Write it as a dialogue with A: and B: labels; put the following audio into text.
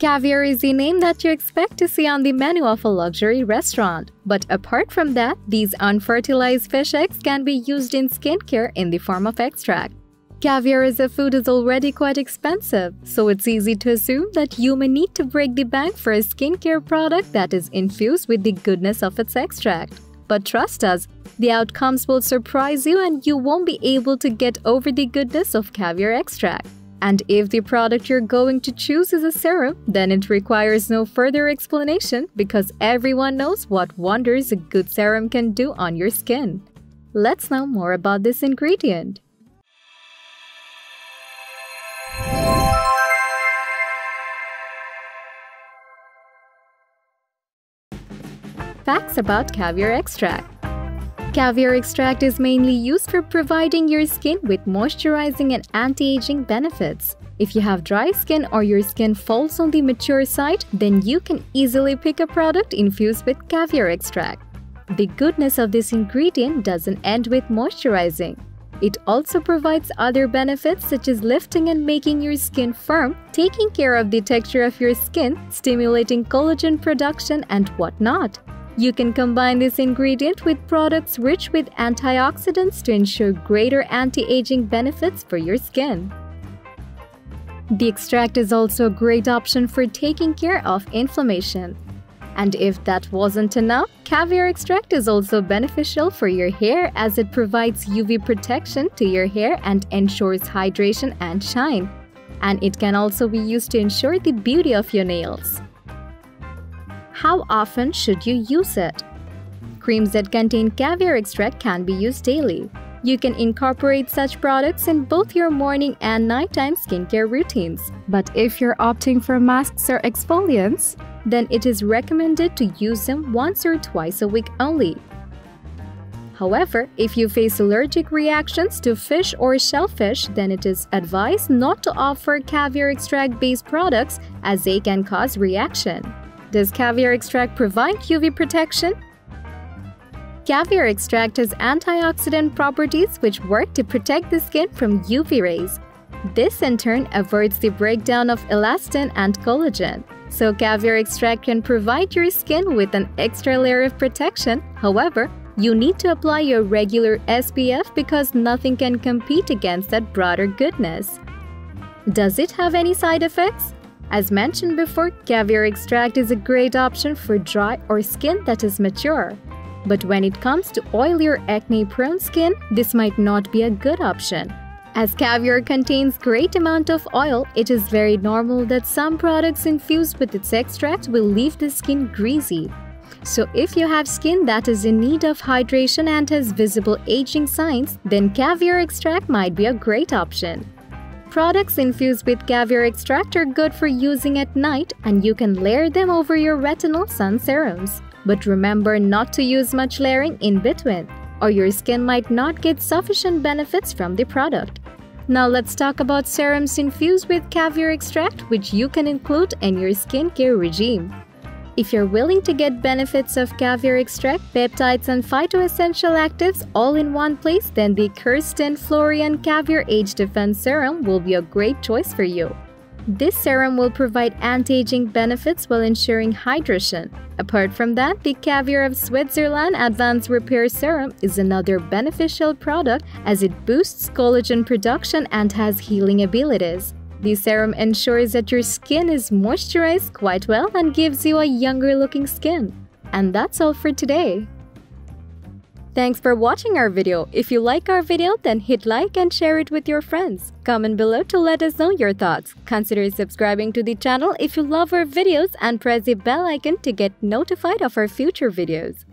A: Caviar is the name that you expect to see on the menu of a luxury restaurant. But apart from that, these unfertilized fish eggs can be used in skincare in the form of extract. Caviar as a food is already quite expensive, so it's easy to assume that you may need to break the bank for a skincare product that is infused with the goodness of its extract. But trust us, the outcomes will surprise you and you won't be able to get over the goodness of caviar extract. And if the product you're going to choose is a serum, then it requires no further explanation because everyone knows what wonders a good serum can do on your skin. Let's know more about this ingredient. Facts about caviar extract. Caviar extract is mainly used for providing your skin with moisturizing and anti-aging benefits. If you have dry skin or your skin falls on the mature side, then you can easily pick a product infused with caviar extract. The goodness of this ingredient doesn't end with moisturizing. It also provides other benefits such as lifting and making your skin firm, taking care of the texture of your skin, stimulating collagen production, and whatnot. You can combine this ingredient with products rich with antioxidants to ensure greater anti-aging benefits for your skin. The extract is also a great option for taking care of inflammation. And if that wasn't enough, caviar extract is also beneficial for your hair as it provides UV protection to your hair and ensures hydration and shine. And it can also be used to ensure the beauty of your nails. How often should you use it? Creams that contain caviar extract can be used daily. You can incorporate such products in both your morning and nighttime skincare routines. But if you're opting for masks or exfoliants, then it is recommended to use them once or twice a week only. However, if you face allergic reactions to fish or shellfish, then it is advised not to offer caviar extract-based products as they can cause reaction. Does caviar extract provide UV protection? Caviar extract has antioxidant properties which work to protect the skin from UV rays. This in turn averts the breakdown of elastin and collagen. So caviar extract can provide your skin with an extra layer of protection. However, you need to apply your regular SPF because nothing can compete against that broader goodness. Does it have any side effects? As mentioned before, caviar extract is a great option for dry or skin that is mature. But when it comes to oily or acne-prone skin, this might not be a good option. As caviar contains great amount of oil, it is very normal that some products infused with its extract will leave the skin greasy. So if you have skin that is in need of hydration and has visible aging signs, then caviar extract might be a great option. Products infused with caviar extract are good for using at night and you can layer them over your retinol sun serums. But remember not to use much layering in between, or your skin might not get sufficient benefits from the product. Now let's talk about serums infused with caviar extract which you can include in your skincare regime. If you're willing to get benefits of caviar extract, peptides and phytoessential actives all in one place, then the Kerstin Florian Caviar Age Defense Serum will be a great choice for you. This serum will provide anti-aging benefits while ensuring hydration. Apart from that, the Caviar of Switzerland Advanced Repair Serum is another beneficial product as it boosts collagen production and has healing abilities. The serum ensures that your skin is moisturized quite well and gives you a younger looking skin. And that's all for today. Thanks for watching our video. If you like our video, then hit like and share it with your friends. Comment below to let us know your thoughts. Consider subscribing to the channel if you love our videos and press the bell icon to get notified of our future videos.